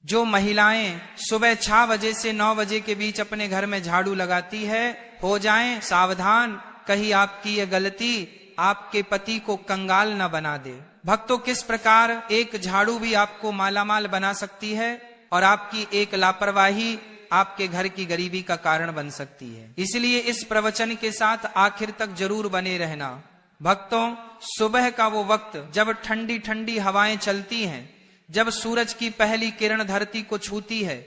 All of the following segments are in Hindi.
जो महिलाएं सुबह 6 बजे से 9 बजे के बीच अपने घर में झाड़ू लगाती है, हो जाएं सावधान, कहीं आपकी यह गलती आपके पति को कंगाल न बना दे। भक्तों, किस प्रकार एक झाड़ू भी आपको मालामाल बना सकती है और आपकी एक लापरवाही आपके घर की गरीबी का कारण बन सकती है। इसलिए इस प्रवचन के साथ आखिर तक जरूर बने रहना। भक्तों, सुबह का वो वक्त जब ठंडी ठंडी हवाएं चलती हैं, जब सूरज की पहली किरण धरती को छूती है,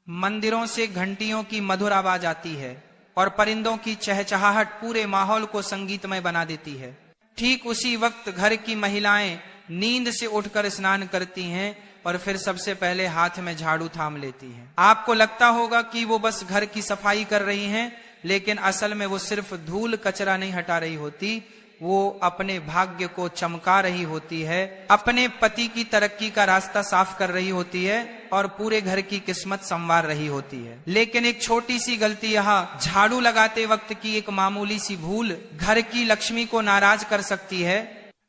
मंदिरों से घंटियों की मधुर आवाज आती है और परिंदों की चहचहाहट पूरे माहौल को संगीतमय बना देती है। ठीक उसी वक्त घर की महिलाएं नींद से उठकर स्नान करती हैं और फिर सबसे पहले हाथ में झाड़ू थाम लेती हैं। आपको लगता होगा कि वो बस घर की सफाई कर रही हैं, लेकिन असल में वो सिर्फ धूल कचरा नहीं हटा रही होती, वो अपने भाग्य को चमका रही होती है, अपने पति की तरक्की का रास्ता साफ कर रही होती है और पूरे घर की किस्मत संवार रही होती है। लेकिन एक छोटी सी गलती, यहाँ झाड़ू लगाते वक्त की एक मामूली सी भूल घर की लक्ष्मी को नाराज कर सकती है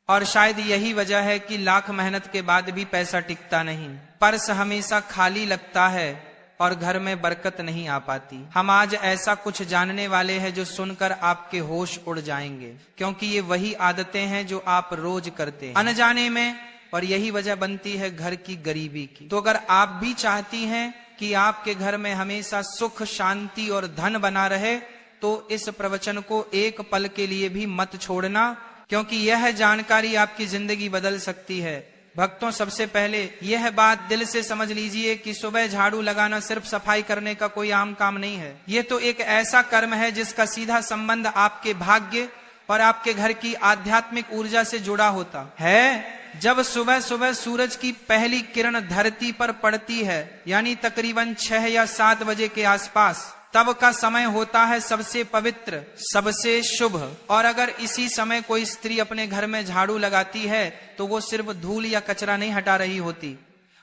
और शायद यही वजह है कि लाख मेहनत के बाद भी पैसा टिकता नहीं, पर्स हमेशा खाली लगता है और घर में बरकत नहीं आ पाती। हम आज ऐसा कुछ जानने वाले हैं जो सुनकर आपके होश उड़ जाएंगे, क्योंकि ये वही आदतें हैं जो आप रोज करते हैं अनजाने में, और यही वजह बनती है घर की गरीबी की। तो अगर आप भी चाहती हैं कि आपके घर में हमेशा सुख, शांति और धन बना रहे, तो इस प्रवचन को एक पल के लिए भी मत छोड़ना, क्योंकि यह जानकारी आपकी जिंदगी बदल सकती है। भक्तों, सबसे पहले यह बात दिल से समझ लीजिए कि सुबह झाड़ू लगाना सिर्फ सफाई करने का कोई आम काम नहीं है। यह तो एक ऐसा कर्म है जिसका सीधा संबंध आपके भाग्य और आपके घर की आध्यात्मिक ऊर्जा से जुड़ा होता है। जब सुबह सुबह सूरज की पहली किरण धरती पर पड़ती है, यानी तकरीबन 6 या 7 बजे के आसपास, तब का समय होता है सबसे पवित्र, सबसे शुभ। और अगर इसी समय कोई स्त्री अपने घर में झाड़ू लगाती है तो वो सिर्फ धूल या कचरा नहीं हटा रही होती,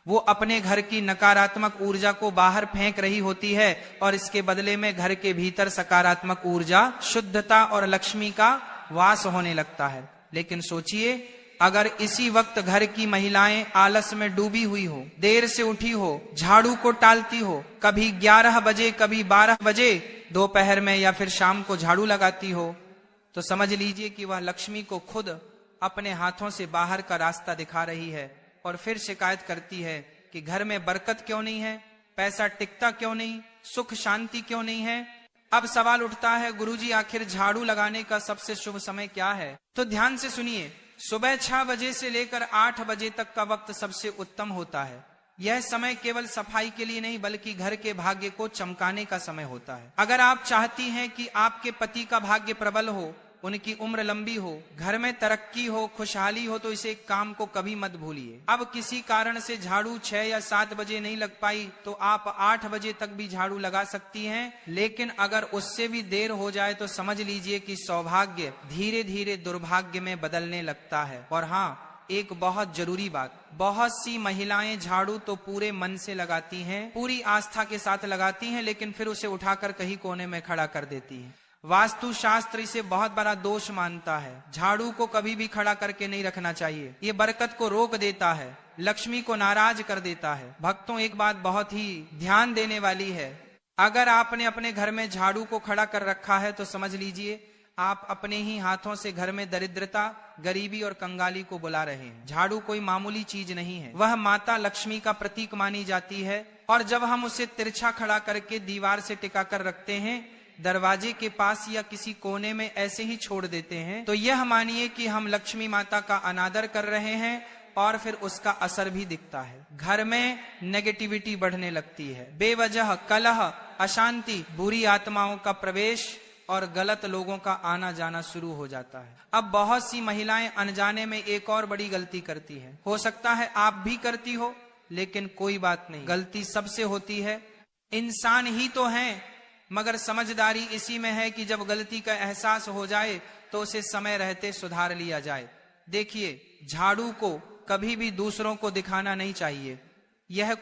वो अपने घर की नकारात्मक ऊर्जा को बाहर फेंक रही होती है और इसके बदले में घर के भीतर सकारात्मक ऊर्जा, शुद्धता और लक्ष्मी का वास होने लगता है। लेकिन सोचिए, अगर इसी वक्त घर की महिलाएं आलस में डूबी हुई हो, देर से उठी हो, झाड़ू को टालती हो, कभी 11 बजे कभी 12 बजे दोपहर में या फिर शाम को झाड़ू लगाती हो, तो समझ लीजिए कि वह लक्ष्मी को खुद अपने हाथों से बाहर का रास्ता दिखा रही है और फिर शिकायत करती है कि घर में बरकत क्यों नहीं है, पैसा टिकता क्यों नहीं, सुख शांति क्यों नहीं है। अब सवाल उठता है, गुरुजी आखिर झाड़ू लगाने का सबसे शुभ समय क्या है? तो ध्यान से सुनिए, सुबह 6 बजे से लेकर 8 बजे तक का वक्त सबसे उत्तम होता है। यह समय केवल सफाई के लिए नहीं बल्कि घर के भाग्य को चमकाने का समय होता है। अगर आप चाहती हैं कि आपके पति का भाग्य प्रबल हो, उनकी उम्र लंबी हो, घर में तरक्की हो, खुशहाली हो, तो इसे एक काम को कभी मत भूलिए। अब किसी कारण से झाड़ू 6 या 7 बजे नहीं लग पाई तो आप 8 बजे तक भी झाड़ू लगा सकती हैं, लेकिन अगर उससे भी देर हो जाए तो समझ लीजिए कि सौभाग्य धीरे धीरे दुर्भाग्य में बदलने लगता है। और हाँ, एक बहुत जरूरी बात, बहुत सी महिलाएं झाड़ू तो पूरे मन से लगाती हैं, पूरी आस्था के साथ लगाती हैं, लेकिन फिर उसे उठाकर कहीं कोने में खड़ा कर देती हैं। वास्तु शास्त्र इसे बहुत बड़ा दोष मानता है। झाड़ू को कभी भी खड़ा करके नहीं रखना चाहिए, ये बरकत को रोक देता है, लक्ष्मी को नाराज कर देता है। भक्तों, एक बात बहुत ही ध्यान देने वाली है, अगर आपने अपने घर में झाड़ू को खड़ा कर रखा है तो समझ लीजिए आप अपने ही हाथों से घर में दरिद्रता, गरीबी और कंगाली को बुला रहे हैं। झाड़ू कोई मामूली चीज नहीं है, वह माता लक्ष्मी का प्रतीक मानी जाती है, और जब हम उसे तिरछा खड़ा करके दीवार से टिका कर रखते हैं, दरवाजे के पास या किसी कोने में ऐसे ही छोड़ देते हैं, तो यह मानिए कि हम लक्ष्मी माता का अनादर कर रहे हैं और फिर उसका असर भी दिखता है। घर में नेगेटिविटी बढ़ने लगती है, बेवजह कलह, अशांति, बुरी आत्माओं का प्रवेश और गलत लोगों का आना जाना शुरू हो जाता है। अब बहुत सी महिलाएं अनजाने में एक और बड़ी गलती करती है, हो सकता है आप भी करती हो, लेकिन कोई बात नहीं, गलती सबसे होती है, इंसान ही तो हैं, मगर समझदारी इसी में है कि जब गलती का एहसास हो जाए तो उसे समय रहते सुधार लिया जाए। देखिए, झाड़ू को कभी भी दूसरों को दिखाना नहीं चाहिए, यह